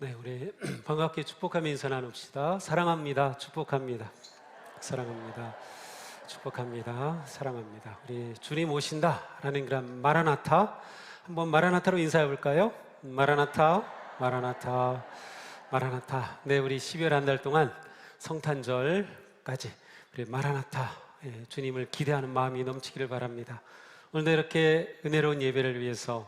네, 우리 반갑게 축복하며 인사 나눕시다. 사랑합니다. 축복합니다. 사랑합니다. 축복합니다. 사랑합니다. 우리 주님 오신다라는 그런 마라나타, 한번 마라나타로 인사해 볼까요? 마라나타, 마라나타, 마라나타. 네, 우리 12월 한 달 동안 성탄절까지 우리 마라나타, 주님을 기대하는 마음이 넘치기를 바랍니다. 오늘도 이렇게 은혜로운 예배를 위해서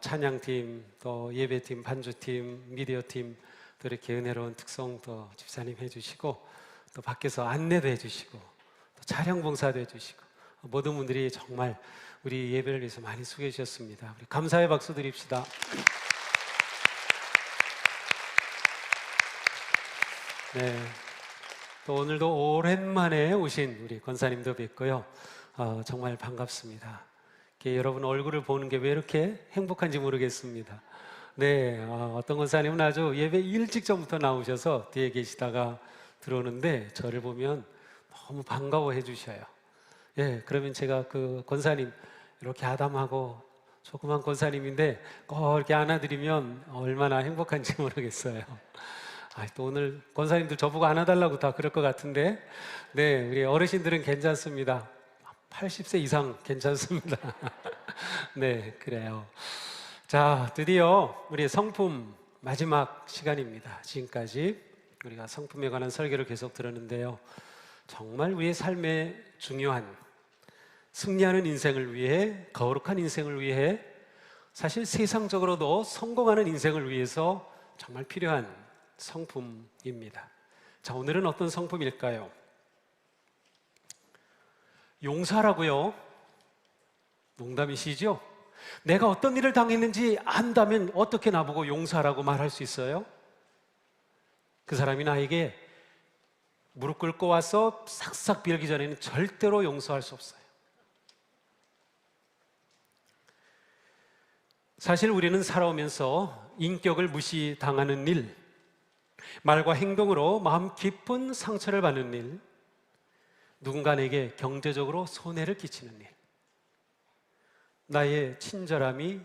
찬양팀, 또 예배팀, 반주팀, 미디어팀, 또 이렇게 은혜로운 특송 또 집사님 해주시고, 또 밖에서 안내도 해주시고, 또 촬영 봉사도 해주시고, 모든 분들이 정말 우리 예배를 위해서 많이 수고해 주셨습니다. 우리 감사의 박수 드립시다. 네, 또 오늘도 오랜만에 오신 우리 권사님도 뵙고요. 정말 반갑습니다. 여러분 얼굴을 보는 게 왜 이렇게 행복한지 모르겠습니다. 네, 어떤 권사님은 아주 예배 일찍 전부터 나오셔서 뒤에 계시다가 들어오는데 저를 보면 너무 반가워해 주셔요. 예, 그러면 제가 그 권사님 이렇게 아담하고 조그만 권사님인데 꼭 이렇게 안아드리면 얼마나 행복한지 모르겠어요. 또 오늘 권사님들 저보고 안아달라고 다 그럴 것 같은데, 네, 우리 어르신들은 괜찮습니다. 80세 이상 괜찮습니다. 네, 그래요. 자, 드디어 우리 성품 마지막 시간입니다. 지금까지 우리가 성품에 관한 설교를 계속 들었는데요, 정말 우리의 삶에 중요한 승리하는 인생을 위해, 거룩한 인생을 위해, 사실 세상적으로도 성공하는 인생을 위해서 정말 필요한 성품입니다. 자, 오늘은 어떤 성품일까요? 용사라고요? 농담이시죠? 내가 어떤 일을 당했는지 안다면 어떻게 나보고 용사라고 말할 수 있어요? 그 사람이 나에게 무릎 꿇고 와서 싹싹 빌기 전에는 절대로 용서할 수 없어요. 사실 우리는 살아오면서 인격을 무시당하는 일, 말과 행동으로 마음 깊은 상처를 받는 일, 누군가에게 경제적으로 손해를 끼치는 일, 나의 친절함이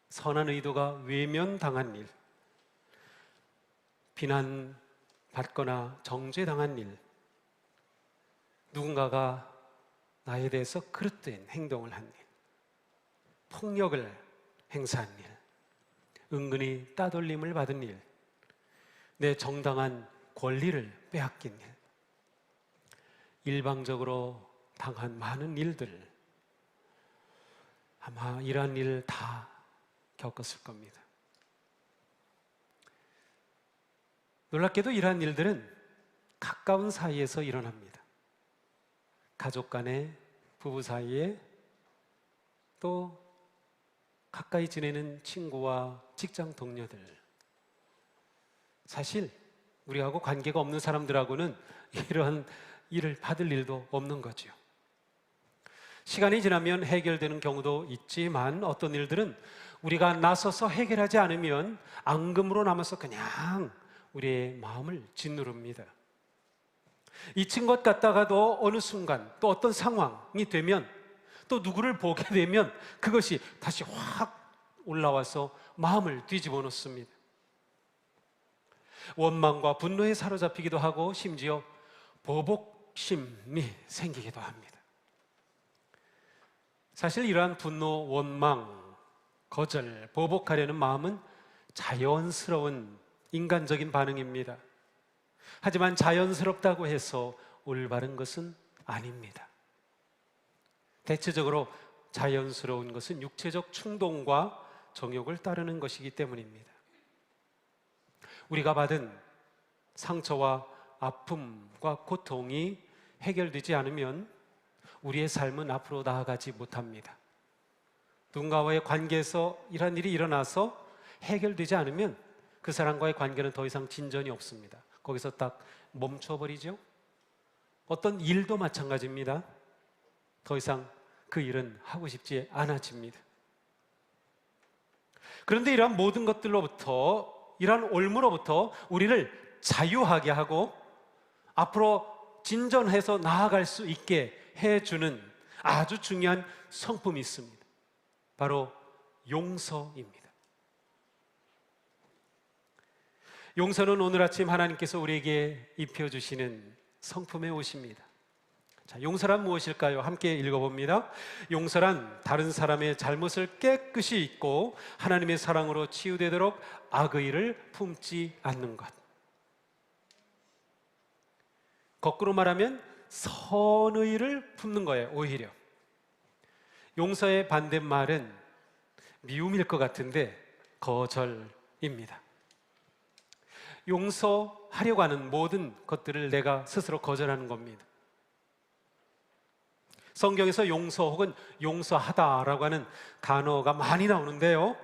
선한 의도가 외면당한 일, 비난받거나 정죄당한 일, 누군가가 나에 대해서 그릇된 행동을 한 일, 폭력을 행사한 일, 은근히 따돌림을 받은 일, 내 정당한 권리를 빼앗긴 일, 일방적으로 당한 많은 일들, 아마 이러한 일을 다 겪었을 겁니다. 놀랍게도 이러한 일들은 가까운 사이에서 일어납니다. 가족 간에, 부부 사이에, 또 가까이 지내는 친구와 직장 동료들, 사실 우리하고 관계가 없는 사람들하고는 이러한 일을 받을 일도 없는 거죠. 시간이 지나면 해결되는 경우도 있지만 어떤 일들은 우리가 나서서 해결하지 않으면 앙금으로 남아서 그냥 우리의 마음을 짓누릅니다. 잊힌 것 같다가도 어느 순간 또 어떤 상황이 되면, 또 누구를 보게 되면 그것이 다시 확 올라와서 마음을 뒤집어 놓습니다. 원망과 분노에 사로잡히기도 하고 심지어 보복심이 생기기도 합니다. 사실 이러한 분노, 원망, 거절, 보복하려는 마음은 자연스러운 인간적인 반응입니다. 하지만 자연스럽다고 해서 올바른 것은 아닙니다. 대체적으로 자연스러운 것은 육체적 충동과 정욕을 따르는 것이기 때문입니다. 우리가 받은 상처와 아픔과 고통이 해결되지 않으면 우리의 삶은 앞으로 나아가지 못합니다. 누군가와의 관계에서 이런 일이 일어나서 해결되지 않으면 그 사람과의 관계는 더 이상 진전이 없습니다. 거기서 딱 멈춰버리죠. 어떤 일도 마찬가지입니다. 더 이상 그 일은 하고 싶지 않아집니다. 그런데 이러한 모든 것들로부터, 이러한 올무로부터 우리를 자유하게 하고 앞으로 진전해서 나아갈 수 있게 해주는 아주 중요한 성품이 있습니다. 바로 용서입니다. 용서는 오늘 아침 하나님께서 우리에게 입혀주시는 성품의 옷입니다. 자, 용서란 무엇일까요? 함께 읽어봅니다. 용서란 다른 사람의 잘못을 깨끗이 잊고 하나님의 사랑으로 치유되도록 악의를 품지 않는 것. 거꾸로 말하면 선의를 품는 거예요. 오히려 용서의 반대말은 미움일 것 같은데 거절입니다. 용서하려고 하는 모든 것들을 내가 스스로 거절하는 겁니다. 성경에서 용서 혹은 용서하다라고 하는 단어가 많이 나오는데요,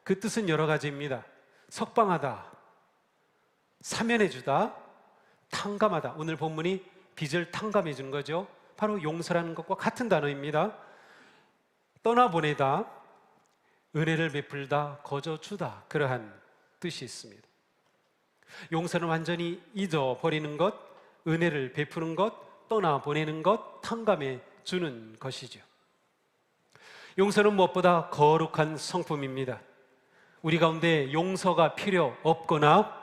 그 뜻은 여러 가지입니다. 석방하다, 사면해주다, 탕감하다. 오늘 본문이 빚을 탕감해 주는 거죠. 바로 용서라는 것과 같은 단어입니다. 떠나보내다, 은혜를 베풀다, 거저주다, 그러한 뜻이 있습니다. 용서는 완전히 잊어버리는 것, 은혜를 베푸는 것, 떠나보내는 것, 탕감해 주는 것이죠. 용서는 무엇보다 거룩한 성품입니다. 우리 가운데 용서가 필요 없거나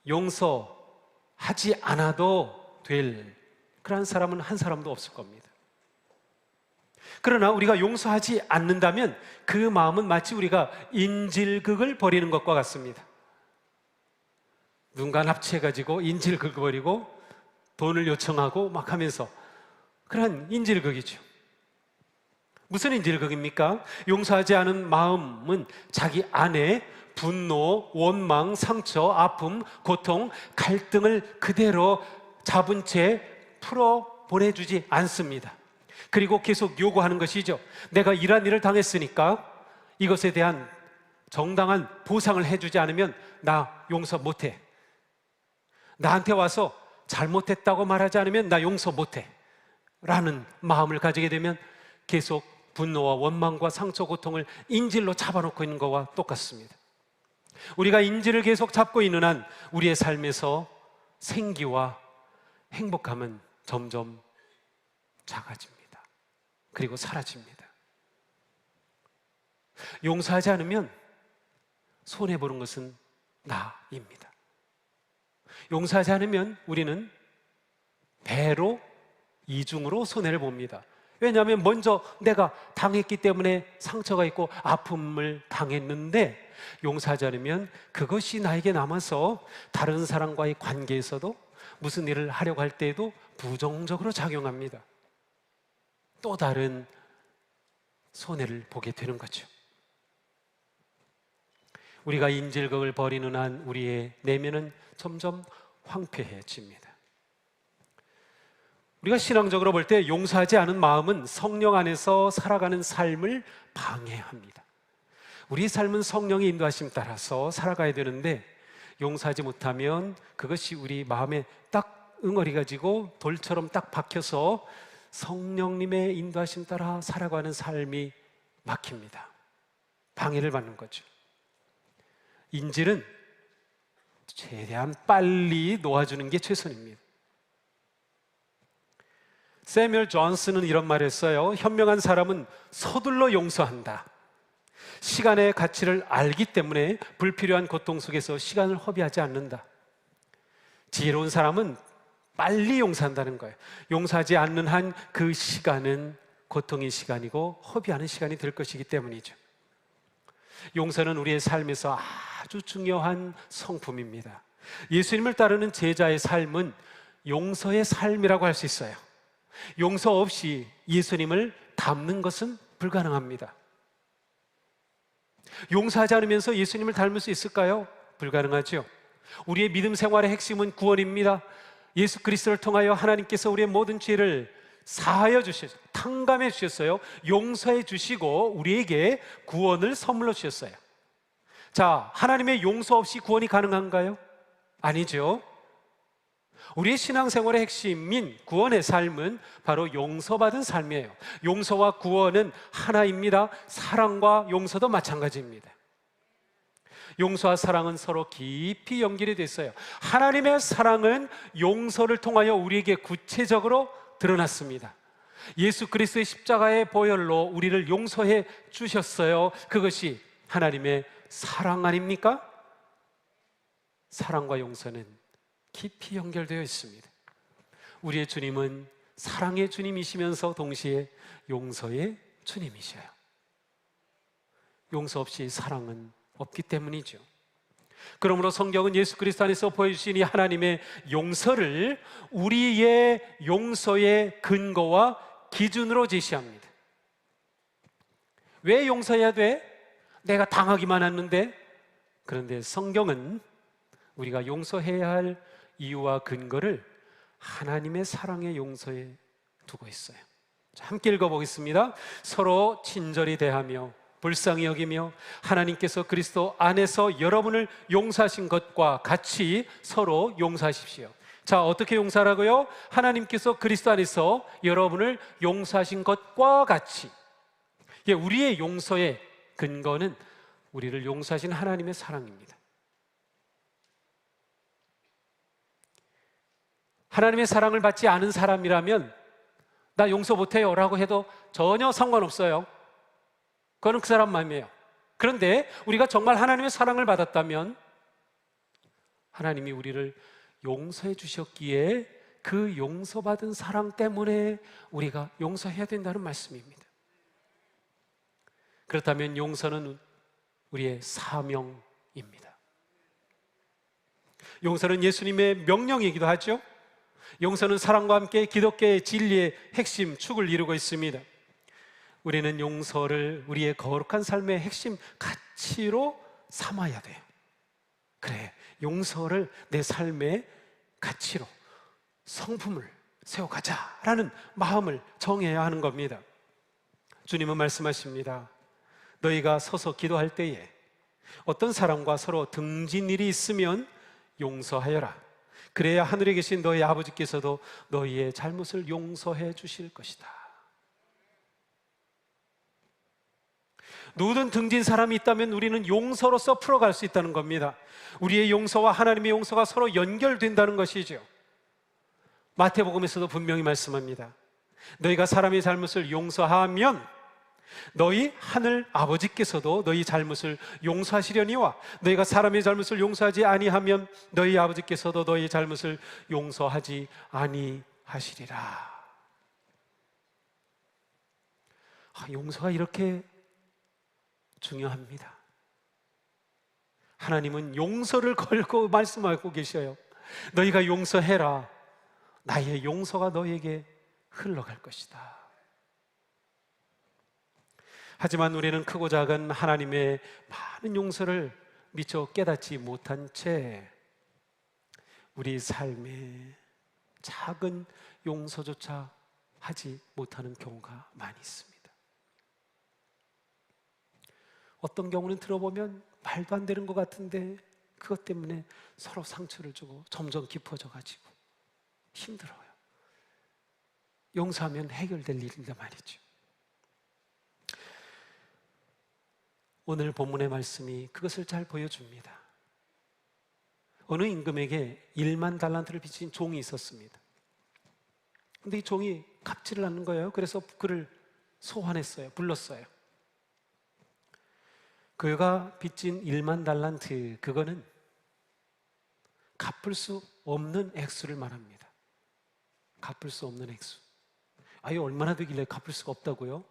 용서하지 않아도 될 그런 사람은 한 사람도 없을 겁니다. 그러나 우리가 용서하지 않는다면 그 마음은 마치 우리가 인질극을 벌이는 것과 같습니다. 누군가 납치해가지고 인질극을 벌이고 돈을 요청하고 막 하면서 그런 인질극이죠. 무슨 인질극입니까? 용서하지 않은 마음은 자기 안에 분노, 원망, 상처, 아픔, 고통, 갈등을 그대로 잡은 채 풀어 보내주지 않습니다. 그리고 계속 요구하는 것이죠. 내가 이런 일을 당했으니까 이것에 대한 정당한 보상을 해주지 않으면 나 용서 못해. 나한테 와서 잘못했다고 말하지 않으면 나 용서 못해 라는 마음을 가지게 되면 계속 분노와 원망과 상처, 고통을 인질로 잡아놓고 있는 것과 똑같습니다. 우리가 인질을 계속 잡고 있는 한 우리의 삶에서 생기와 행복감은 점점 작아집니다. 그리고 사라집니다. 용서하지 않으면 손해보는 것은 나입니다. 용서하지 않으면 우리는 배로 이중으로 손해를 봅니다. 왜냐하면 먼저 내가 당했기 때문에 상처가 있고 아픔을 당했는데 용서하지 않으면 그것이 나에게 남아서 다른 사람과의 관계에서도 무슨 일을 하려고 할 때에도 부정적으로 작용합니다. 또 다른 손해를 보게 되는 거죠. 우리가 인질극을 벌이는 한 우리의 내면은 점점 황폐해집니다. 우리가 신앙적으로 볼 때 용서하지 않은 마음은 성령 안에서 살아가는 삶을 방해합니다. 우리 삶은 성령의 인도하심 따라서 살아가야 되는데 용서하지 못하면 그것이 우리 마음에 딱 응어리 가지고 돌처럼 딱 박혀서 성령님의 인도하심 따라 살아가는 삶이 막힙니다. 방해를 받는 거죠. 인질은 최대한 빨리 놓아주는 게 최선입니다. 세뮤얼 존슨은 이런 말을 했어요. 현명한 사람은 서둘러 용서한다. 시간의 가치를 알기 때문에 불필요한 고통 속에서 시간을 허비하지 않는다. 지혜로운 사람은 빨리 용서한다는 거예요. 용서하지 않는 한 그 시간은 고통의 시간이고 허비하는 시간이 될 것이기 때문이죠. 용서는 우리의 삶에서 아주 중요한 성품입니다. 예수님을 따르는 제자의 삶은 용서의 삶이라고 할 수 있어요. 용서 없이 예수님을 닮는 것은 불가능합니다. 용서하지 않으면서 예수님을 닮을 수 있을까요? 불가능하죠. 우리의 믿음 생활의 핵심은 구원입니다. 예수 그리스도를 통하여 하나님께서 우리의 모든 죄를 사하여 주셨어요. 탕감해 주셨어요. 용서해 주시고 우리에게 구원을 선물로 주셨어요. 자, 하나님의 용서 없이 구원이 가능한가요? 아니죠. 우리의 신앙생활의 핵심인 구원의 삶은 바로 용서받은 삶이에요. 용서와 구원은 하나입니다. 사랑과 용서도 마찬가지입니다. 용서와 사랑은 서로 깊이 연결이 돼 있어요. 하나님의 사랑은 용서를 통하여 우리에게 구체적으로 드러났습니다. 예수 그리스도의 십자가의 보혈로 우리를 용서해 주셨어요. 그것이 하나님의 사랑 아닙니까? 사랑과 용서는 깊이 연결되어 있습니다. 우리의 주님은 사랑의 주님이시면서 동시에 용서의 주님이셔요. 용서 없이 사랑은 없기 때문이죠. 그러므로 성경은 예수 그리스도 안에서 보여주신 이 하나님의 용서를 우리의 용서의 근거와 기준으로 제시합니다. 왜 용서해야 돼? 내가 당하기만 했는데. 그런데 성경은 우리가 용서해야 할 이유와 근거를 하나님의 사랑의 용서에 두고 있어요. 자, 함께 읽어보겠습니다. 서로 친절히 대하며 불쌍히 여기며 하나님께서 그리스도 안에서 여러분을 용서하신 것과 같이 서로 용서하십시오. 자, 어떻게 용서하라고요? 하나님께서 그리스도 안에서 여러분을 용서하신 것과 같이. 우리의 용서의 근거는 우리를 용서하신 하나님의 사랑입니다. 하나님의 사랑을 받지 않은 사람이라면 나 용서 못해요 라고 해도 전혀 상관없어요. 그거는 그 사람 마음이에요. 그런데 우리가 정말 하나님의 사랑을 받았다면 하나님이 우리를 용서해 주셨기에 그 용서받은 사랑 때문에 우리가 용서해야 된다는 말씀입니다. 그렇다면 용서는 우리의 사명입니다. 용서는 예수님의 명령이기도 하죠. 용서는 사랑과 함께 기독교의 진리의 핵심, 축을 이루고 있습니다. 우리는 용서를 우리의 거룩한 삶의 핵심 가치로 삼아야 돼요. 그래, 용서를 내 삶의 가치로, 성품을 세워가자라는 마음을 정해야 하는 겁니다. 주님은 말씀하십니다. 너희가 서서 기도할 때에 어떤 사람과 서로 등진 일이 있으면 용서하여라. 그래야 하늘에 계신 너희 아버지께서도 너희의 잘못을 용서해 주실 것이다. 누구든 등진 사람이 있다면 우리는 용서로서 풀어갈 수 있다는 겁니다. 우리의 용서와 하나님의 용서가 서로 연결된다는 것이죠. 마태복음에서도 분명히 말씀합니다. 너희가 사람의 잘못을 용서하면 너희 하늘 아버지께서도 너희 잘못을 용서하시려니와 너희가 사람의 잘못을 용서하지 아니하면 너희 아버지께서도 너희 잘못을 용서하지 아니하시리라. 용서가 이렇게 중요합니다. 하나님은 용서를 걸고 말씀하고 계셔요. 너희가 용서해라. 나의 용서가 너에게 흘러갈 것이다. 하지만 우리는 크고 작은 하나님의 많은 용서를 미처 깨닫지 못한 채 우리 삶에 작은 용서조차 하지 못하는 경우가 많이 있습니다. 어떤 경우는 들어보면 말도 안 되는 것 같은데 그것 때문에 서로 상처를 주고 점점 깊어져 가지고 힘들어요. 용서하면 해결될 일인데 말이죠. 오늘 본문의 말씀이 그것을 잘 보여줍니다. 어느 임금에게 1만 달란트를 빚진 종이 있었습니다. 근데 이 종이 갚지를 않는 거예요. 그래서 그를 소환했어요. 불렀어요. 그가 빚진 1만 달란트, 그거는 갚을 수 없는 액수를 말합니다. 갚을 수 없는 액수. 아유, 얼마나 되길래 갚을 수가 없다고요?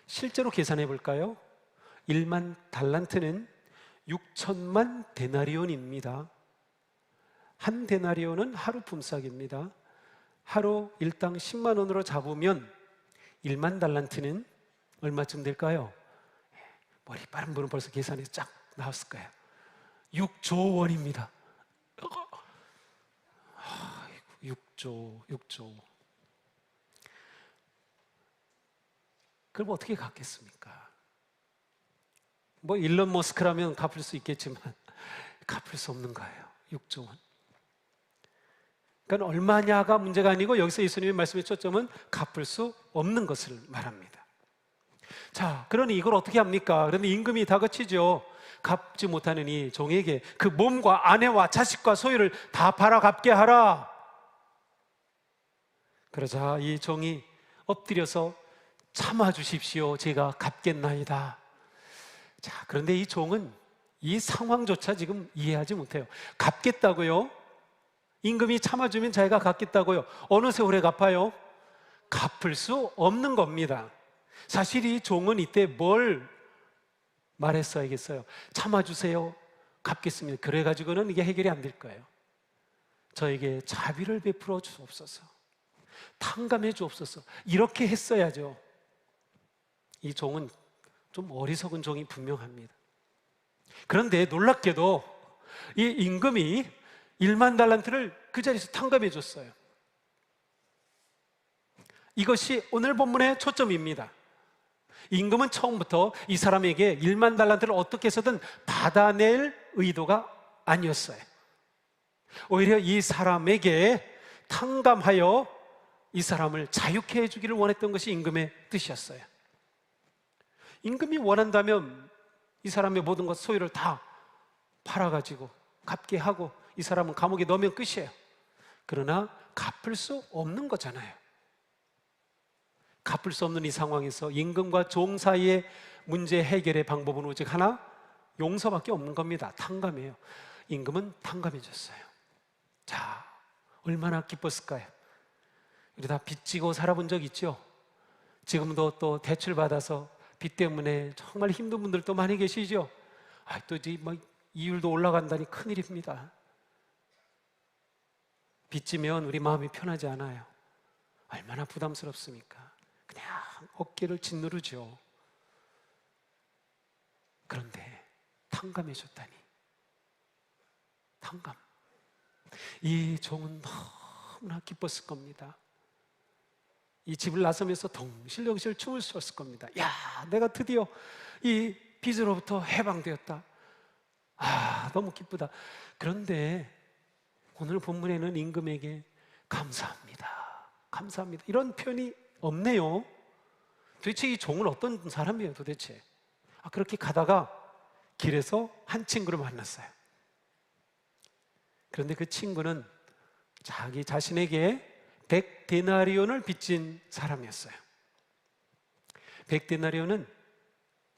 실제로 계산해 볼까요? 1만 달란트는 6천만 데나리온입니다. 한 데나리온은 하루 품삯입니다. 하루 일당 10만 원으로 잡으면 1만 달란트는 얼마쯤 될까요? 머리 빠른 분은 벌써 계산이 쫙 나왔을 거예요. 6조 원입니다. 6조. 그럼 어떻게 갚겠습니까? 뭐 일론 머스크라면 갚을 수 있겠지만 갚을 수 없는 거예요. 6조 원. 그러니까 얼마냐가 문제가 아니고 여기서 예수님의 말씀의 초점은 갚을 수 없는 것을 말합니다. 자, 그러니 이걸 어떻게 합니까? 그런데 임금이 다그치죠. 갚지 못하는 이 종에게 그 몸과 아내와 자식과 소유를 다 팔아 갚게 하라. 그러자 이 종이 엎드려서 참아 주십시오. 제가 갚겠나이다. 자, 그런데 이 종은 이 상황조차 지금 이해하지 못해요. 갚겠다고요? 임금이 참아주면 자기가 갚겠다고요? 어느 세월에 갚아요? 갚을 수 없는 겁니다. 사실 이 종은 이때 뭘 말했어야겠어요? 참아주세요, 갚겠습니다. 그래가지고는 이게 해결이 안 될 거예요. 저에게 자비를 베풀어 주옵소서, 탕감해 주옵소서, 이렇게 했어야죠. 이 종은 좀 어리석은 종이 분명합니다. 그런데 놀랍게도 이 임금이 1만 달란트를 그 자리에서 탕감해 줬어요. 이것이 오늘 본문의 초점입니다. 임금은 처음부터 이 사람에게 1만 달란트를 어떻게 해서든 받아낼 의도가 아니었어요. 오히려 이 사람에게 탕감하여 이 사람을 자유케 해주기를 원했던 것이 임금의 뜻이었어요. 임금이 원한다면 이 사람의 모든 것 소유를 다 팔아가지고 갚게 하고 이 사람은 감옥에 넣으면 끝이에요. 그러나 갚을 수 없는 거잖아요. 갚을 수 없는 이 상황에서 임금과 종 사이의 문제 해결의 방법은 오직 하나, 용서밖에 없는 겁니다. 탕감이에요. 임금은 탕감해 줬어요. 자, 얼마나 기뻤을까요? 우리 다 빚지고 살아본 적 있죠? 지금도 또 대출 받아서 빚 때문에 정말 힘든 분들도 많이 계시죠? 또 이제 막 이율도 올라간다니 큰일입니다. 빚지면 우리 마음이 편하지 않아요. 얼마나 부담스럽습니까? 그냥 어깨를 짓누르죠. 그런데 탕감해 줬다니, 탕감. 이 종은 너무나 기뻤을 겁니다. 이 집을 나서면서 덩실덩실 춤을 췄을 겁니다. 야, 내가 드디어 이 빚으로부터 해방되었다. 너무 기쁘다. 그런데 오늘 본문에는 임금에게 감사합니다, 감사합니다, 이런 표현이 없네요. 도대체 이 종은 어떤 사람이에요 도대체? 그렇게 가다가 길에서 한 친구를 만났어요. 그런데 그 친구는 자기 자신에게 100데나리온을 빚진 사람이었어요. 100데나리온은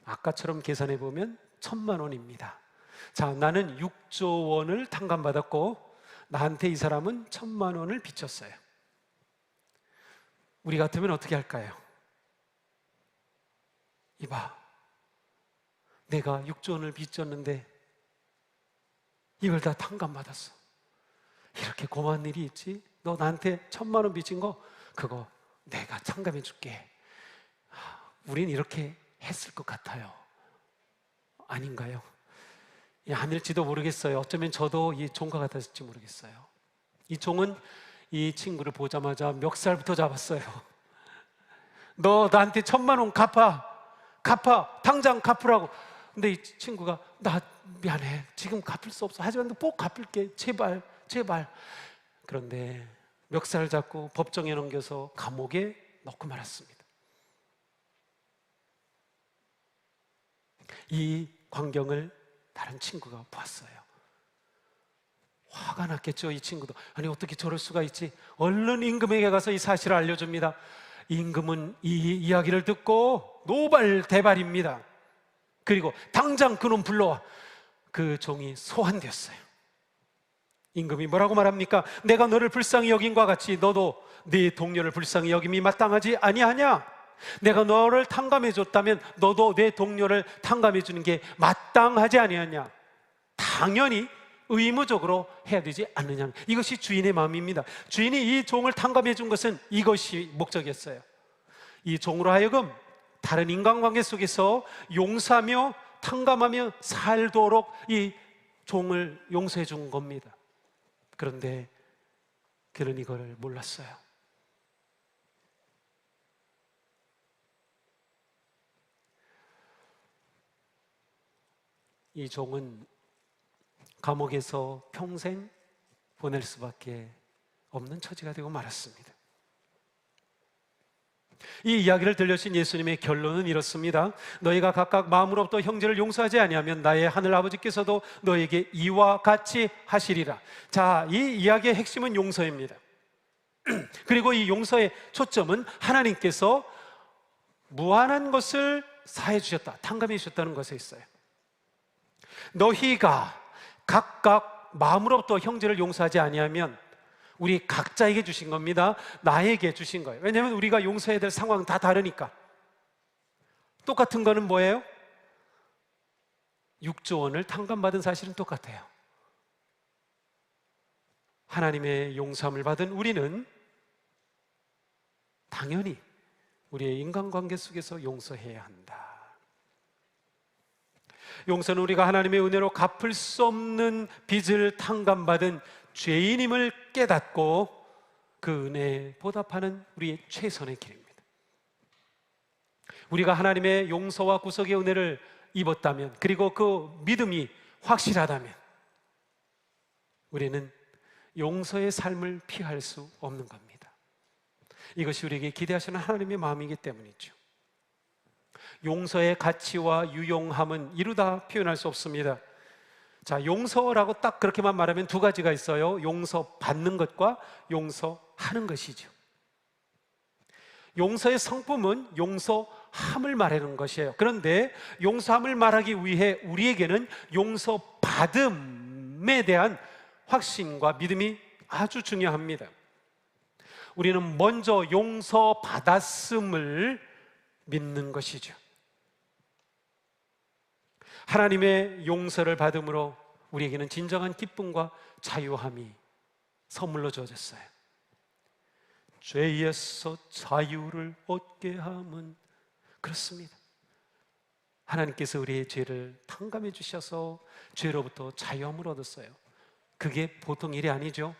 아까처럼 계산해 보면 1,000만 원입니다. 자, 나는 6조 원을 탕감받았고 나한테 이 사람은 1,000만 원을 빚졌어요. 우리 같으면 어떻게 할까요? 이봐, 내가 6조 원을 빚졌는데 이걸 다 탕감받았어. 이렇게 고마운 일이 있지? 너 나한테 1,000만 원 빚진 거 그거 내가 탕감해 줄게. 우린 이렇게 했을 것 같아요. 아닌가요? 아닐지도 모르겠어요. 어쩌면 저도 이 종과 같았을지 모르겠어요. 이 종은 이 친구를 보자마자 멱살부터 잡았어요. 너 나한테 1,000만 원 갚아, 당장 갚으라고. 근데 이 친구가 나 미안해, 지금 갚을 수 없어, 하지만 꼭 갚을게, 제발. 그런데 멱살 잡고 법정에 넘겨서 감옥에 넣고 말았습니다. 이 광경을 다른 친구가 봤어요. 화가 났겠죠. 이 친구도 아니 어떻게 저럴 수가 있지? 얼른 임금에게 가서 이 사실을 알려줍니다. 임금은 이 이야기를 듣고 노발대발입니다. 그리고 당장 그놈 불러와. 그 종이 소환되었어요. 임금이 뭐라고 말합니까? 내가 너를 불쌍히 여긴과 같이 너도 네 동료를 불쌍히 여김이 마땅하지 아니하냐? 내가 너를 탕감해 줬다면 너도 내 동료를 탕감해 주는 게 마땅하지 아니하냐? 당연히 의무적으로 해야 되지 않느냐. 이것이 주인의 마음입니다. 주인이 이 종을 탕감해 준 것은 이것이 목적이었어요. 이 종으로 하여금 다른 인간관계 속에서 용서하며 탕감하며 살도록 이 종을 용서해 준 겁니다. 그런데 그는 이걸 몰랐어요. 이 종은 감옥에서 평생 보낼 수밖에 없는 처지가 되고 말았습니다. 이 이야기를 들려주신 예수님의 결론은 이렇습니다. 너희가 각각 마음으로부터 형제를 용서하지 아니하면 나의 하늘 아버지께서도 너에게 이와 같이 하시리라. 자, 이 이야기의 핵심은 용서입니다. 그리고 이 용서의 초점은 하나님께서 무한한 것을 사해 주셨다, 탕감해 주셨다는 것에 있어요. 너희가 각각 마음으로부터 형제를 용서하지 아니하면, 우리 각자에게 주신 겁니다. 나에게 주신 거예요. 왜냐하면 우리가 용서해야 될 상황은 다 다르니까. 똑같은 거는 뭐예요? 6조 원을 탕감받은 사실은 똑같아요. 하나님의 용서함을 받은 우리는 당연히 우리의 인간관계 속에서 용서해야 한다. 용서는 우리가 하나님의 은혜로 갚을 수 없는 빚을 탕감받은 죄인임을 깨닫고 그 은혜에 보답하는 우리의 최선의 길입니다. 우리가 하나님의 용서와 구속의 은혜를 입었다면, 그리고 그 믿음이 확실하다면, 우리는 용서의 삶을 피할 수 없는 겁니다. 이것이 우리에게 기대하시는 하나님의 마음이기 때문이죠. 용서의 가치와 유용함은 이루다 표현할 수 없습니다. 자, 용서라고 딱 그렇게만 말하면 두 가지가 있어요. 용서받는 것과 용서하는 것이죠. 용서의 성품은 용서함을 말하는 것이에요. 그런데 용서함을 말하기 위해 우리에게는 용서받음에 대한 확신과 믿음이 아주 중요합니다. 우리는 먼저 용서받았음을 믿는 것이죠. 하나님의 용서를 받음으로 우리에게는 진정한 기쁨과 자유함이 선물로 주어졌어요. 죄에서 자유를 얻게 함은, 그렇습니다. 하나님께서 우리의 죄를 탕감해 주셔서 죄로부터 자유함을 얻었어요. 그게 보통 일이 아니죠.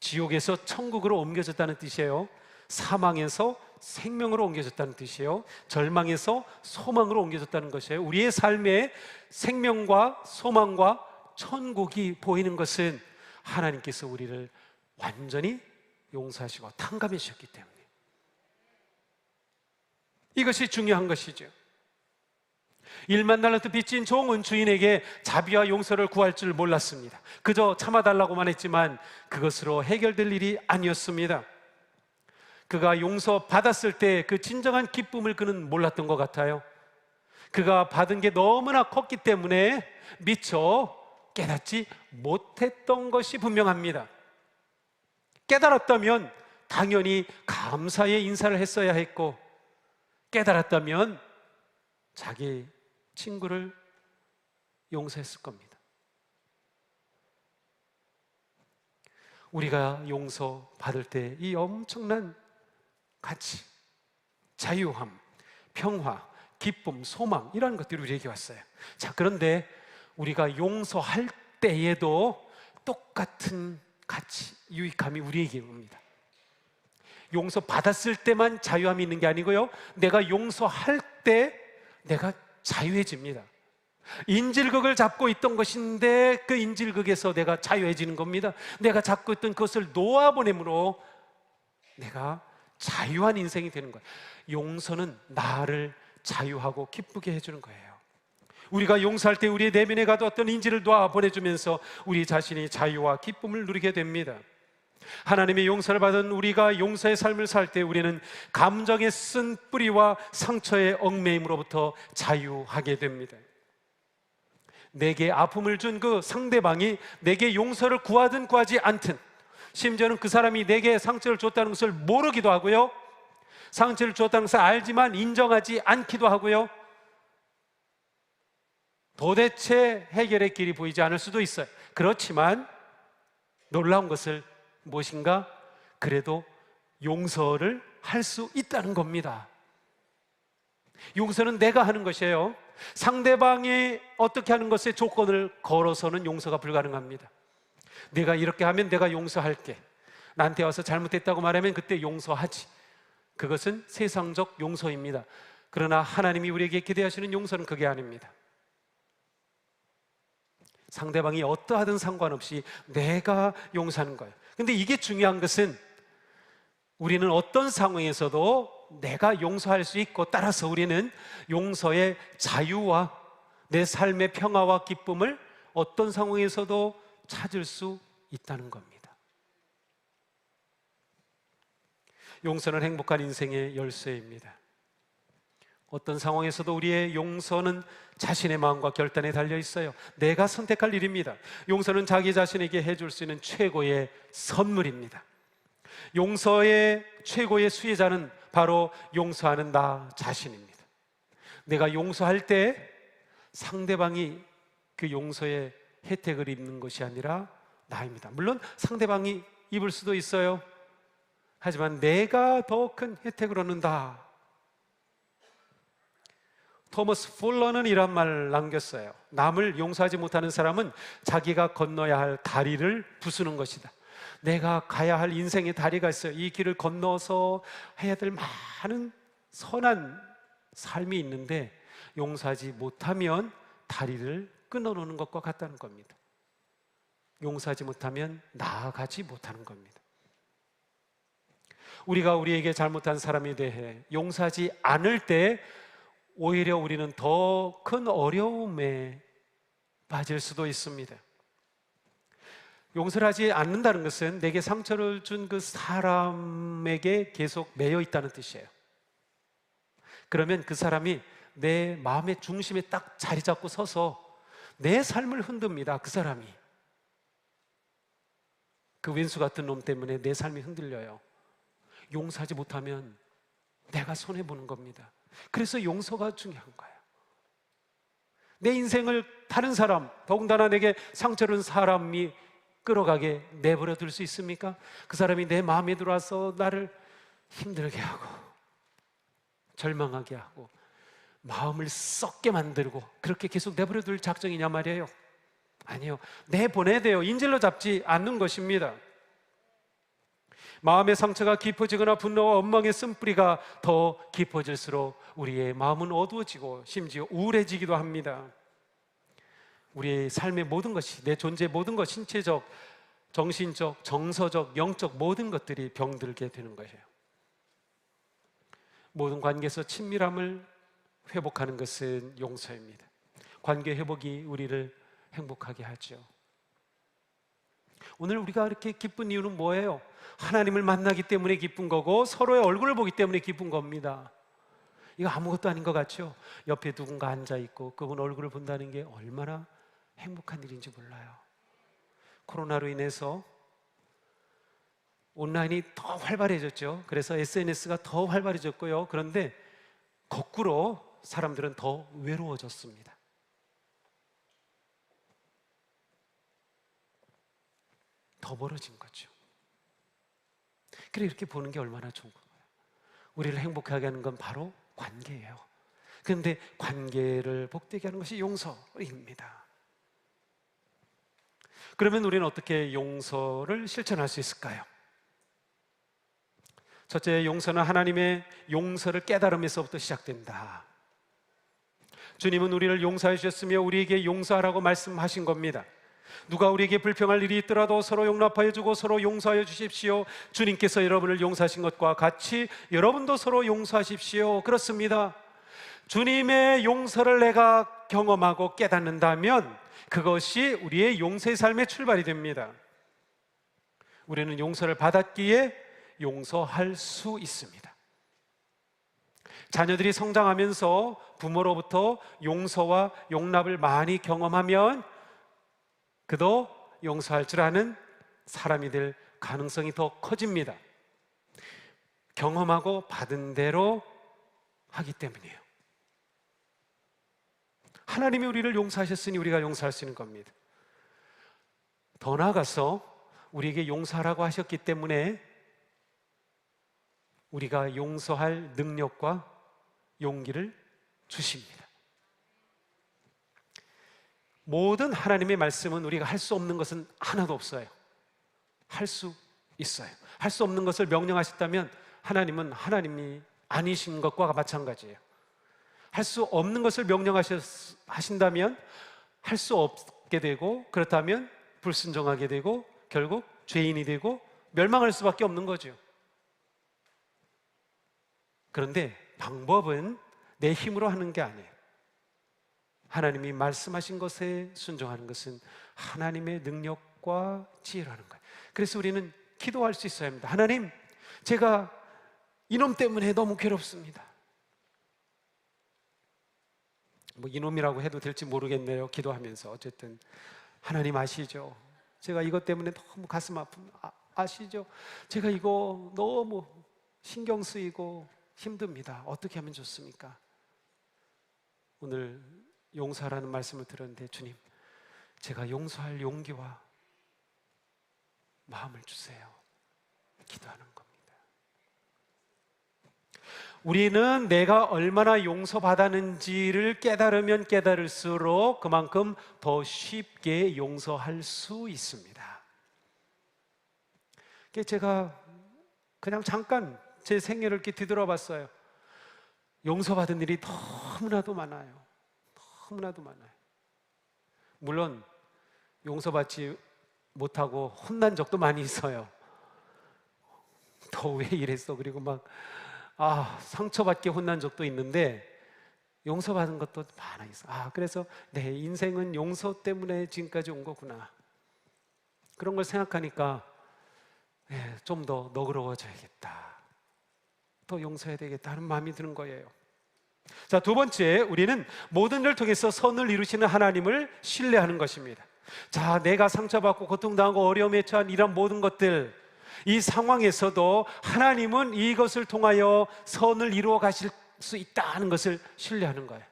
지옥에서 천국으로 옮겨졌다는 뜻이에요. 사망에서 생명으로 옮겨졌다는 뜻이에요. 절망에서 소망으로 옮겨졌다는 것이에요. 우리의 삶에 생명과 소망과 천국이 보이는 것은 하나님께서 우리를 완전히 용서하시고 탕감해 주셨기 때문에, 이것이 중요한 것이죠. 1만 달란트 빚진 종은 주인에게 자비와 용서를 구할 줄 몰랐습니다. 그저 참아달라고만 했지만 그것으로 해결될 일이 아니었습니다. 그가 용서받았을 때 그 진정한 기쁨을 그는 몰랐던 것 같아요. 그가 받은 게 너무나 컸기 때문에 미처 깨닫지 못했던 것이 분명합니다. 깨달았다면 당연히 감사의 인사를 했어야 했고, 깨달았다면 자기 친구를 용서했을 겁니다. 우리가 용서받을 때 이 엄청난 가치, 자유함, 평화, 기쁨, 소망, 이런 것들이 우리에게 왔어요. 자, 그런데 우리가 용서할 때에도 똑같은 가치, 유익함이 우리에게 옵니다. 용서받았을 때만 자유함이 있는 게 아니고요, 내가 용서할 때 내가 자유해집니다. 인질극을 잡고 있던 것인데 그 인질극에서 내가 자유해지는 겁니다. 내가 잡고 있던 그것을 놓아보냄으로 내가 자유한 인생이 되는 거예요. 용서는 나를 자유하고 기쁘게 해주는 거예요. 우리가 용서할 때 우리의 내면에 가두었던 인질을 놓아보내주면서 우리 자신이 자유와 기쁨을 누리게 됩니다. 하나님의 용서를 받은 우리가 용서의 삶을 살 때 우리는 감정에 쓴 뿌리와 상처의 얽매임으로부터 자유하게 됩니다. 내게 아픔을 준 그 상대방이 내게 용서를 구하든 구하지 않든, 심지어는 그 사람이 내게 상처를 줬다는 것을 모르기도 하고요, 상처를 줬다는 것을 알지만 인정하지 않기도 하고요, 도대체 해결의 길이 보이지 않을 수도 있어요. 그렇지만 놀라운 것을 무엇인가? 그래도 용서를 할 수 있다는 겁니다. 용서는 내가 하는 것이에요. 상대방이 어떻게 하는 것에 조건을 걸어서는 용서가 불가능합니다. 내가 이렇게 하면 내가 용서할게, 나한테 와서 잘못했다고 말하면 그때 용서하지, 그것은 세상적 용서입니다. 그러나 하나님이 우리에게 기대하시는 용서는 그게 아닙니다. 상대방이 어떠하든 상관없이 내가 용서하는 거예요. 근데 이게 중요한 것은 우리는 어떤 상황에서도 내가 용서할 수 있고, 따라서 우리는 용서의 자유와 내 삶의 평화와 기쁨을 어떤 상황에서도 찾을 수 있다는 겁니다. 용서는 행복한 인생의 열쇠입니다. 어떤 상황에서도 우리의 용서는 자신의 마음과 결단에 달려 있어요. 내가 선택할 일입니다. 용서는 자기 자신에게 해줄 수 있는 최고의 선물입니다. 용서의 최고의 수혜자는 바로 용서하는 나 자신입니다. 내가 용서할 때 상대방이 그 용서의 혜택을 입는 것이 아니라 나입니다. 물론 상대방이 입을 수도 있어요. 하지만 내가 더 큰 혜택을 얻는다. 토머스 풀러는 이런 말을 남겼어요. 남을 용서하지 못하는 사람은 자기가 건너야 할 다리를 부수는 것이다. 내가 가야 할 인생의 다리가 있어요. 이 길을 건너서 해야 될 많은 선한 삶이 있는데 용서하지 못하면 다리를 끊어놓는 것과 같다는 겁니다. 용서하지 못하면 나아가지 못하는 겁니다. 우리가 우리에게 잘못한 사람에 대해 용서하지 않을 때 오히려 우리는 더 큰 어려움에 빠질 수도 있습니다. 용서를 하지 않는다는 것은 내게 상처를 준 그 사람에게 계속 매여 있다는 뜻이에요. 그러면 그 사람이 내 마음의 중심에 딱 자리 잡고 서서 내 삶을 흔듭니다. 그 사람이. 그 왼수 같은 놈 때문에 내 삶이 흔들려요. 용서하지 못하면 내가 손해보는 겁니다. 그래서 용서가 중요한 거예요. 내 인생을 다른 사람, 더군다나 내게 상처를 준 사람이 끌어가게 내버려 둘 수 있습니까? 그 사람이 내 마음에 들어와서 나를 힘들게 하고 절망하게 하고 마음을 썩게 만들고 그렇게 계속 내버려 둘 작정이냐 말이에요. 아니요, 내보내야 돼요. 인질로 잡지 않는 것입니다. 마음의 상처가 깊어지거나 분노와 원망의 쓴뿌리가 더 깊어질수록 우리의 마음은 어두워지고 심지어 우울해지기도 합니다. 우리의 삶의 모든 것이, 내 존재의 모든 것, 신체적, 정신적, 정서적, 영적 모든 것들이 병들게 되는 거예요. 모든 관계에서 친밀함을 회복하는 것은 용서입니다. 관계 회복이 우리를 행복하게 하죠. 오늘 우리가 이렇게 기쁜 이유는 뭐예요? 하나님을 만나기 때문에 기쁜 거고 서로의 얼굴을 보기 때문에 기쁜 겁니다. 이거 아무것도 아닌 것 같죠? 옆에 누군가 앉아있고 그분 얼굴을 본다는 게 얼마나 행복한 일인지 몰라요. 코로나로 인해서 온라인이 더 활발해졌죠. 그래서 SNS가 더 활발해졌고요. 그런데 거꾸로 사람들은 더 외로워졌습니다. 더 멀어진 거죠. 그래, 이렇게 보는 게 얼마나 좋은 거예요. 우리를 행복하게 하는 건 바로 관계예요. 그런데 관계를 복되게 하는 것이 용서입니다. 그러면 우리는 어떻게 용서를 실천할 수 있을까요? 첫째, 용서는 하나님의 용서를 깨달음에서부터 시작된다. 주님은 우리를 용서해 주셨으며 우리에게 용서하라고 말씀하신 겁니다. 누가 우리에게 불평할 일이 있더라도 서로 용납하여 주고 서로 용서하여 주십시오. 주님께서 여러분을 용서하신 것과 같이 여러분도 서로 용서하십시오. 그렇습니다. 주님의 용서를 내가 경험하고 깨닫는다면 그것이 우리의 용서의 삶의 출발이 됩니다. 우리는 용서를 받았기에 용서할 수 있습니다. 자녀들이 성장하면서 부모로부터 용서와 용납을 많이 경험하면 그도 용서할 줄 아는 사람이 될 가능성이 더 커집니다. 경험하고 받은 대로 하기 때문이에요. 하나님이 우리를 용서하셨으니 우리가 용서할 수 있는 겁니다. 더 나아가서 우리에게 용서하라고 하셨기 때문에 우리가 용서할 능력과 용기를 주십니다. 모든 하나님의 말씀은 우리가 할 수 없는 것은 하나도 없어요. 할 수 있어요. 할 수 없는 것을 명령하셨다면 하나님은 하나님이 아니신 것과 마찬가지예요. 할 수 없는 것을 명령하신다면 할 수 없게 되고 그렇다면 불순종하게 되고 결국 죄인이 되고 멸망할 수밖에 없는 거죠. 그런데 방법은 내 힘으로 하는 게 아니에요. 하나님이 말씀하신 것에 순종하는 것은 하나님의 능력과 지혜로 하는 거예요. 그래서 우리는 기도할 수 있어야 합니다. 하나님, 제가 이놈 때문에 너무 괴롭습니다. 뭐 이놈이라고 해도 될지 모르겠네요. 기도하면서 어쨌든 하나님 아시죠? 제가 이것 때문에 너무 가슴 아픈 아시죠? 제가 이거 너무 신경 쓰이고 힘듭니다. 어떻게 하면 좋습니까? 오늘 용서하라는 말씀을 들었는데 주님, 제가 용서할 용기와 마음을 주세요. 기도하는 겁니다. 우리는 내가 얼마나 용서받았는지를 깨달으면 깨달을수록 그만큼 더 쉽게 용서할 수 있습니다. 제가 그냥 잠깐 제 생애를 이렇게 뒤돌아봤어요. 용서받은 일이 너무나도 많아요. 너무나도 많아요. 물론 용서받지 못하고 혼난 적도 많이 있어요. 너 왜 이랬어? 그리고 막 상처받게 혼난 적도 있는데 용서받은 것도 많아 있어. 그래서 내 인생은 용서 때문에 지금까지 온 거구나. 그런 걸 생각하니까 좀 더 너그러워져야겠다. 더 용서해야 되겠다 하는 마음이 드는 거예요. 자, 두 번째, 우리는 모든 일을 통해서 선을 이루시는 하나님을 신뢰하는 것입니다. 자, 내가 상처받고 고통당하고 어려움에 처한 이런 모든 것들, 이 상황에서도 하나님은 이것을 통하여 선을 이루어 가실 수 있다는 것을 신뢰하는 거예요.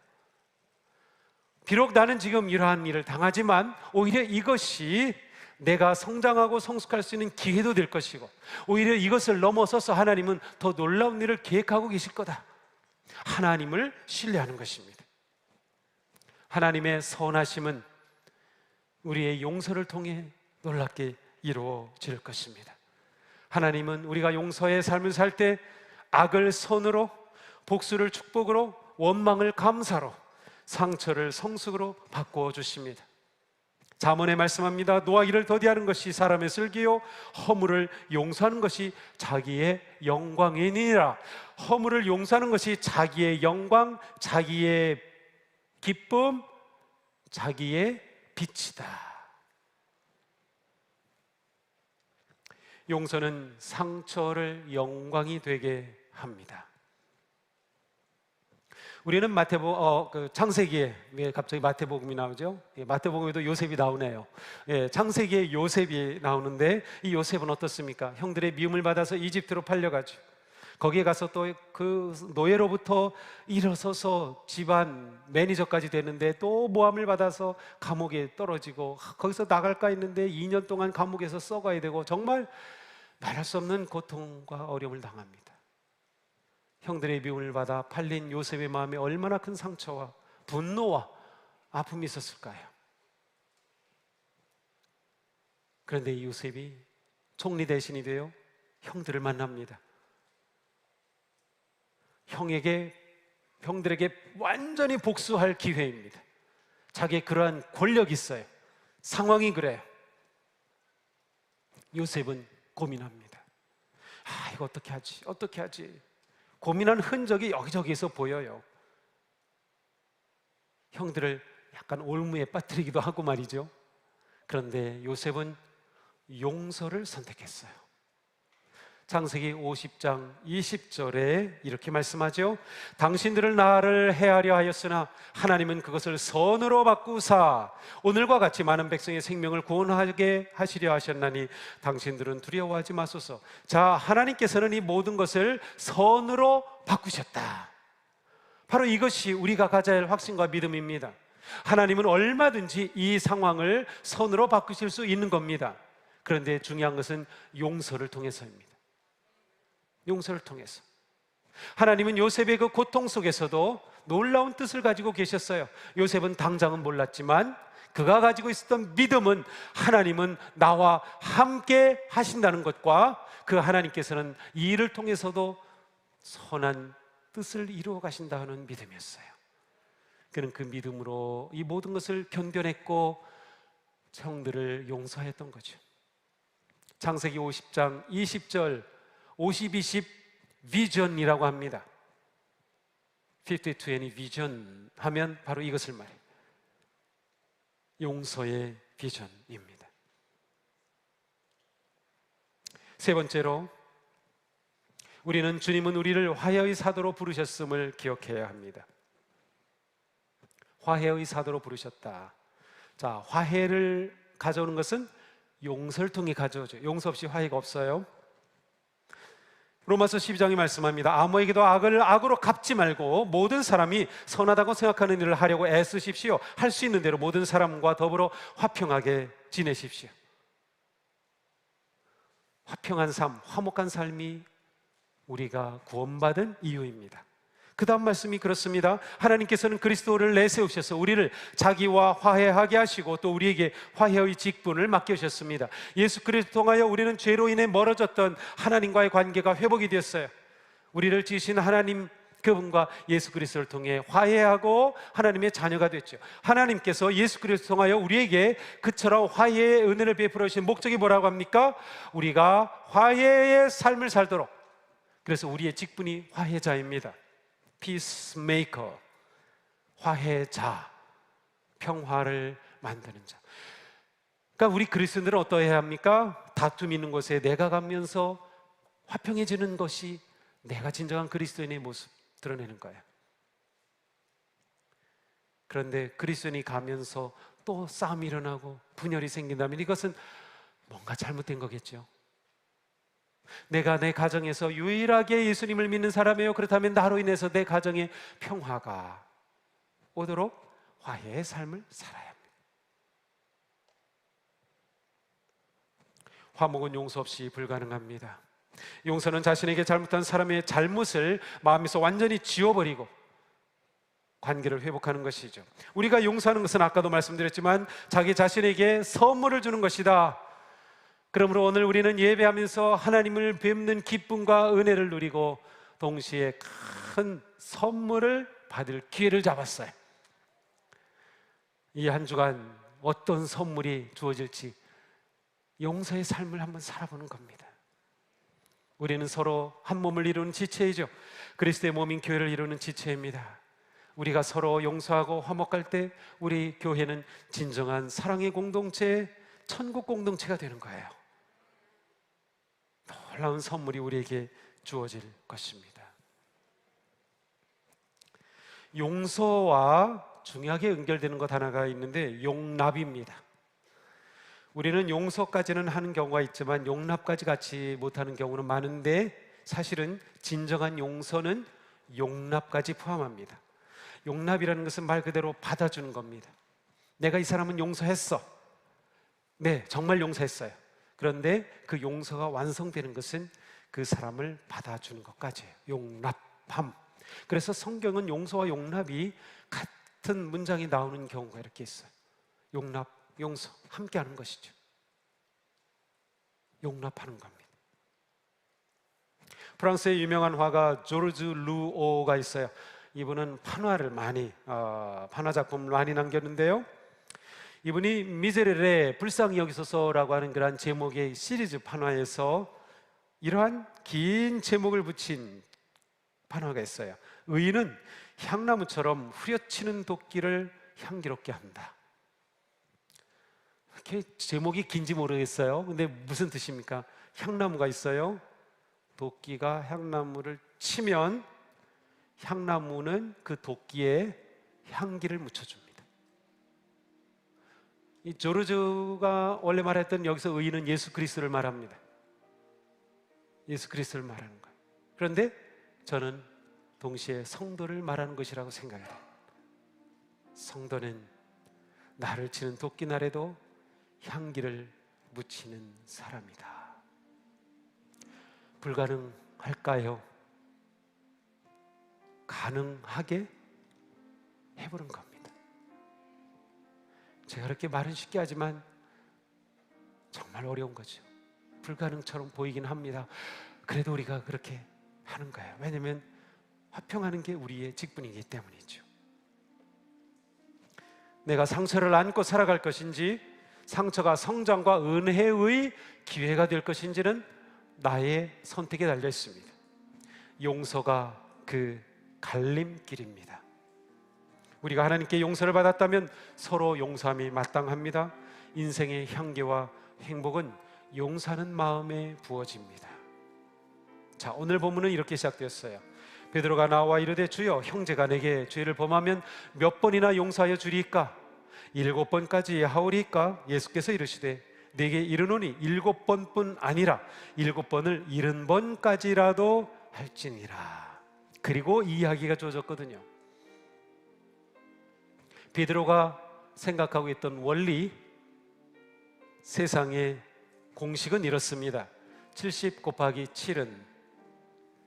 비록 나는 지금 이러한 일을 당하지만 오히려 이것이 내가 성장하고 성숙할 수 있는 기회도 될 것이고, 오히려 이것을 넘어서서 하나님은 더 놀라운 일을 계획하고 계실 거다. 하나님을 신뢰하는 것입니다. 하나님의 선하심은 우리의 용서를 통해 놀랍게 이루어질 것입니다. 하나님은 우리가 용서의 삶을 살 때 악을 선으로, 복수를 축복으로, 원망을 감사로, 상처를 성숙으로 바꾸어 주십니다. 잠언에 말씀합니다. 노하기를 더디하는 것이 사람의 슬기요, 허물을 용서하는 것이 자기의 영광이니라. 허물을 용서하는 것이 자기의 영광, 자기의 기쁨, 자기의 빛이다. 용서는 상처를 영광이 되게 합니다. 우리는 창세기에 왜 갑자기 마태복음이 나오죠? 마태복음에도 요셉이 나오네요. 창세기에 요셉이 나오는데 이 요셉은 어떻습니까? 형들의 미움을 받아서 이집트로 팔려가지고 거기에 가서 또 그 노예로부터 일어서서 집안 매니저까지 되는데 또 모함을 받아서 감옥에 떨어지고 거기서 나갈까 했는데 2년 동안 감옥에서 썩어야 되고 정말 말할 수 없는 고통과 어려움을 당합니다. 형들의 미움을 받아 팔린 요셉의 마음에 얼마나 큰 상처와 분노와 아픔이 있었을까요? 그런데 이 요셉이 총리 대신이 되어 형들을 만납니다. 형들에게 완전히 복수할 기회입니다. 자기의 그러한 권력이 있어요. 상황이 그래요. 요셉은 고민합니다. 이거 어떻게 하지? 어떻게 하지? 고민한 흔적이 여기저기에서 보여요. 형들을 약간 올무에 빠뜨리기도 하고 말이죠. 그런데 요셉은 용서를 선택했어요. 창세기 50장 20절에 이렇게 말씀하죠. 당신들을 나를 해하려 하였으나 하나님은 그것을 선으로 바꾸사 오늘과 같이 많은 백성의 생명을 구원하게 하시려 하셨나니 당신들은 두려워하지 마소서. 자, 하나님께서는 이 모든 것을 선으로 바꾸셨다. 바로 이것이 우리가 가져야 할 확신과 믿음입니다. 하나님은 얼마든지 이 상황을 선으로 바꾸실 수 있는 겁니다. 그런데 중요한 것은 용서를 통해서입니다. 용서를 통해서. 하나님은 요셉의 그 고통 속에서도 놀라운 뜻을 가지고 계셨어요. 요셉은 당장은 몰랐지만 그가 가지고 있었던 믿음은 하나님은 나와 함께 하신다는 것과 그 하나님께서는 이 일을 통해서도 선한 뜻을 이루어 가신다는 믿음이었어요. 그는 그 믿음으로 이 모든 것을 견뎌냈고 형들을 용서했던 거죠. 창세기 50장 20절 50-20 비전이라고 합니다. 50-20 비전 하면 바로 이것을 말해요. 용서의 비전입니다. 세 번째로 우리는 주님은 우리를 화해의 사도로 부르셨음을 기억해야 합니다. 화해의 사도로 부르셨다. 자, 화해를 가져오는 것은 용서를 통해 가져오죠. 용서 없이 화해가 없어요. 로마서 12장이 말씀합니다. 아무에게도 악을 악으로 갚지 말고 모든 사람이 선하다고 생각하는 일을 하려고 애쓰십시오. 할 수 있는 대로 모든 사람과 더불어 화평하게 지내십시오. 화평한 삶, 화목한 삶이 우리가 구원받은 이유입니다. 그 다음 말씀이 그렇습니다. 하나님께서는 그리스도를 내세우셔서 우리를 자기와 화해하게 하시고 또 우리에게 화해의 직분을 맡겨주셨습니다. 예수 그리스도 통하여 우리는 죄로 인해 멀어졌던 하나님과의 관계가 회복이 되었어요. 우리를 지으신 하나님 그분과 예수 그리스도를 통해 화해하고 하나님의 자녀가 됐죠. 하나님께서 예수 그리스도 통하여 우리에게 그처럼 화해의 은혜를 베풀어 주신 목적이 뭐라고 합니까? 우리가 화해의 삶을 살도록. 그래서 우리의 직분이 화해자입니다. Peacemaker, 화해자, 평화를 만드는 자. 그러니까 우리 그리스도인들은 어떠해야 합니까? 다툼 있는 곳에 내가 가면서 화평해지는 것이 내가 진정한 그리스도인의 모습 드러내는 거예요. 그런데 그리스도인이 가면서 또 싸움이 일어나고 분열이 생긴다면 이것은 뭔가 잘못된 거겠죠. 내가 내 가정에서 유일하게 예수님을 믿는 사람이에요. 그렇다면 나로 인해서 내 가정에 평화가 오도록 화해의 삶을 살아야 합니다. 화목은 용서 없이 불가능합니다. 용서는 자신에게 잘못한 사람의 잘못을 마음에서 완전히 지워버리고 관계를 회복하는 것이죠. 우리가 용서하는 것은 아까도 말씀드렸지만 자기 자신에게 선물을 주는 것이다. 그러므로 오늘 우리는 예배하면서 하나님을 뵙는 기쁨과 은혜를 누리고 동시에 큰 선물을 받을 기회를 잡았어요. 이 한 주간 어떤 선물이 주어질지 용서의 삶을 한번 살아보는 겁니다. 우리는 서로 한 몸을 이루는 지체이죠. 그리스도의 몸인 교회를 이루는 지체입니다. 우리가 서로 용서하고 화목할 때 우리 교회는 진정한 사랑의 공동체, 천국 공동체가 되는 거예요. 놀라운 선물이 우리에게 주어질 것입니다. 용서와 중요하게 연결되는 것 하나가 있는데 용납입니다. 우리는 용서까지는 하는 경우가 있지만 용납까지 같이 못하는 경우는 많은데 사실은 진정한 용서는 용납까지 포함합니다. 용납이라는 것은 말 그대로 받아주는 겁니다. 내가 이 사람은 용서했어. 네, 정말 용서했어요. 그런데 그 용서가 완성되는 것은 그 사람을 받아주는 것까지예요. 용납함. 그래서 성경은 용서와 용납이 같은 문장이 나오는 경우가 이렇게 있어요. 용납, 용서 함께 하는 것이죠. 용납하는 겁니다. 프랑스의 유명한 화가 조르주 루오가 있어요. 이분은 판화를 많이 판화 작품을 많이 남겼는데요. 이분이 미제렐의 불쌍히 여기소서라고 하는 그런 제목의 시리즈 판화에서 이러한 긴 제목을 붙인 판화가 있어요. 의인은 향나무처럼 후려치는 도끼를 향기롭게 한다. 이렇게 제목이 긴지 모르겠어요. 근데 무슨 뜻입니까? 향나무가 있어요. 도끼가 향나무를 치면 향나무는 그 도끼에 향기를 묻혀줍니다. 이 조르주가 원래 말했던 여기서 의인은 예수 그리스도를 말합니다. 예수 그리스도를 말하는 거예요. 그런데 저는 동시에 성도를 말하는 것이라고 생각해요. 성도는 나를 치는 도끼날에도 향기를 묻히는 사람이다. 불가능할까요? 가능하게 해보는 겁니다. 제가 그렇게 말은 쉽게 하지만 정말 어려운 거죠. 불가능처럼 보이긴 합니다. 그래도 우리가 그렇게 하는 거예요. 왜냐하면 화평하는 게 우리의 직분이기 때문이죠. 내가 상처를 안고 살아갈 것인지 상처가 성장과 은혜의 기회가 될 것인지는 나의 선택에 달려 있습니다. 용서가 그 갈림길입니다. 우리가 하나님께 용서를 받았다면 서로 용서함이 마땅합니다. 인생의 향기와 행복은 용서하는 마음에 부어집니다. 자, 오늘 본문은 이렇게 시작되었어요. 베드로가 나와 이르되 주여, 형제가 내게 죄를 범하면 몇 번이나 용서하여 주리이까? 7번까지 하오리이까? 예수께서 이르시되 내게 이르노니 7번뿐 아니라 7번을 70번까지라도 할지니라. 그리고 이 이야기가 주어졌거든요. 베드로가 생각하고 있던 원리, 세상의 공식은 이렇습니다. 70 곱하기 7은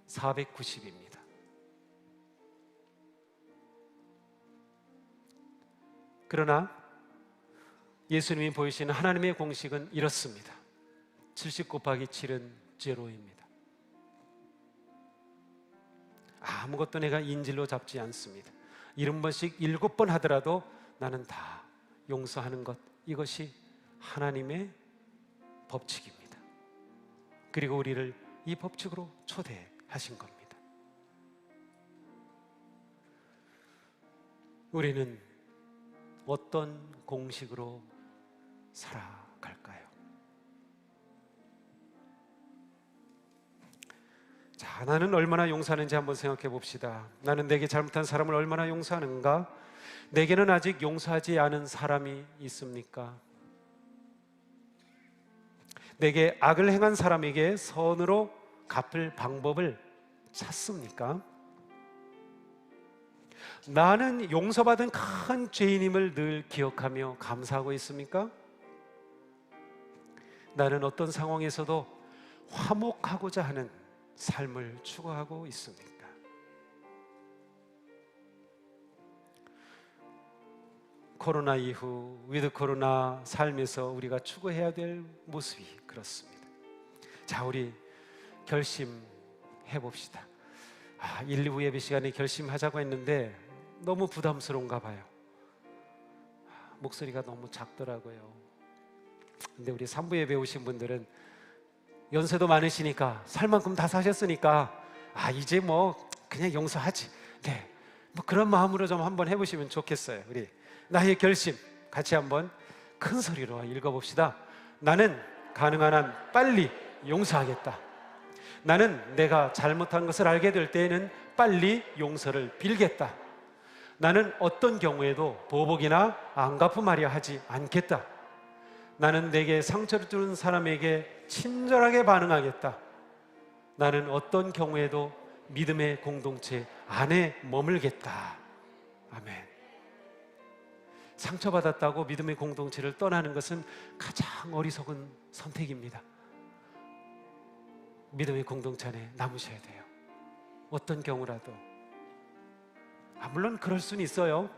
490입니다. 그러나 예수님이 보이시는 하나님의 공식은 이렇습니다. 70 곱하기 7은 제로입니다. 아무것도 내가 인질로 잡지 않습니다. 70번씩 7번 하더라도 나는 다 용서하는 것, 이것이 하나님의 법칙입니다. 그리고 우리를 이 법칙으로 초대하신 겁니다. 우리는 어떤 공식으로 살아갈까요? 자, 나는 얼마나 용서하는지 한번 생각해 봅시다. 나는 내게 잘못한 사람을 얼마나 용서하는가? 내게는 아직 용서하지 않은 사람이 있습니까? 내게 악을 행한 사람에게 선으로 갚을 방법을 찾습니까? 나는 용서받은 큰 죄인임을 늘 기억하며 감사하고 있습니까? 나는 어떤 상황에서도 화목하고자 하는 삶을 추구하고 있습니까? 코로나 이후 위드 코로나 삶에서 우리가 추구해야 될 모습이 그렇습니다. 자, 우리 결심해 봅시다. 1, 2부 예배 시간에 결심하자고 했는데 너무 부담스러운가 봐요. 목소리가 너무 작더라고요. 근데 우리 3부 예배 오신 분들은 연세도 많으시니까 살 만큼 다 사셨으니까 이제 뭐 그냥 용서하지. 네, 뭐 그런 마음으로 좀 한번 해보시면 좋겠어요. 우리 나의 결심 같이 한번 큰 소리로 읽어봅시다. 나는 가능한 한 빨리 용서하겠다. 나는 내가 잘못한 것을 알게 될 때에는 빨리 용서를 빌겠다. 나는 어떤 경우에도 보복이나 안갚음하려 하지 않겠다. 나는 내게 상처를 주는 사람에게 친절하게 반응하겠다. 나는 어떤 경우에도 믿음의 공동체 안에 머물겠다. 아멘. 상처받았다고 믿음의 공동체를 떠나는 것은 가장 어리석은 선택입니다. 믿음의 공동체 안에 남으셔야 돼요. 어떤 경우라도. 물론 그럴 수는 있어요.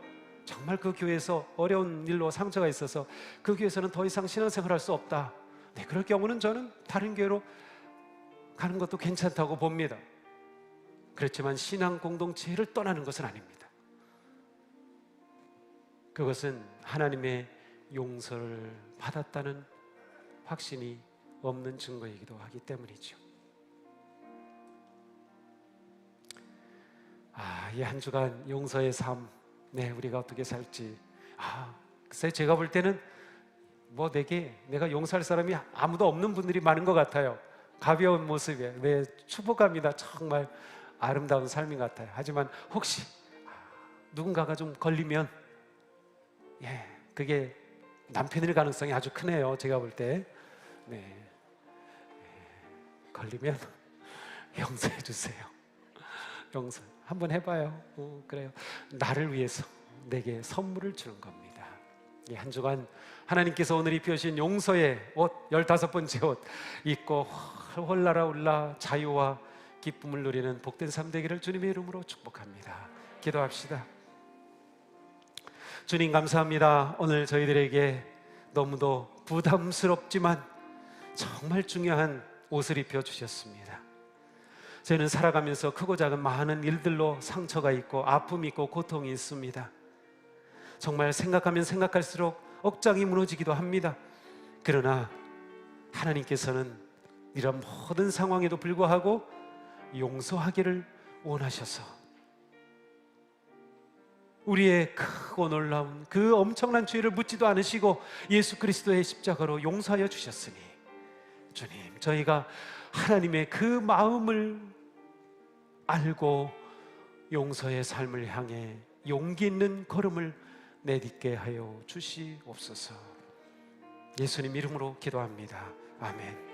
정말 그 교회에서 어려운 일로 상처가 있어서 그 교회에서는 더 이상 신앙생활을 할 수 없다. 네, 그럴 경우는 저는 다른 교회로 가는 것도 괜찮다고 봅니다. 그렇지만 신앙 공동체를 떠나는 것은 아닙니다. 그것은 하나님의 용서를 받았다는 확신이 없는 증거이기도 하기 때문이죠. 이 한 주간 용서의 삶, 네, 우리가 어떻게 살지. 글쎄 제가 볼 때는 뭐 내가 용서할 사람이 아무도 없는 분들이 많은 것 같아요. 가벼운 모습에. 네, 축복합니다. 정말 아름다운 삶인 것 같아요. 하지만 혹시 누군가가 좀 걸리면 그게 남편일 가능성이 아주 크네요. 제가 볼 때. 네, 걸리면 용서해 주세요. 용서 한번 해봐요. 그래요. 나를 위해서 내게 선물을 주는 겁니다. 이 한 주간 하나님께서 오늘 입혀주신 용서의 옷, 15번째 옷 입고 헐헐 날아올라 자유와 기쁨을 누리는 복된 삶 되기를 주님의 이름으로 축복합니다. 기도합시다. 주님 감사합니다. 오늘 저희들에게 너무도 부담스럽지만 정말 중요한 옷을 입혀주셨습니다. 저희는 살아가면서 크고 작은 많은 일들로 상처가 있고 아픔이 있고 고통이 있습니다. 정말 생각하면 생각할수록 억장이 무너지기도 합니다. 그러나 하나님께서는 이런 모든 상황에도 불구하고 용서하기를 원하셔서 우리의 크고 놀라운 그 엄청난 죄를 묻지도 않으시고 예수 그리스도의 십자가로 용서하여 주셨으니 주님, 저희가 하나님의 그 마음을 알고 용서의 삶을 향해 용기 있는 걸음을 내딛게 하여 주시옵소서. 예수님 이름으로 기도합니다. 아멘.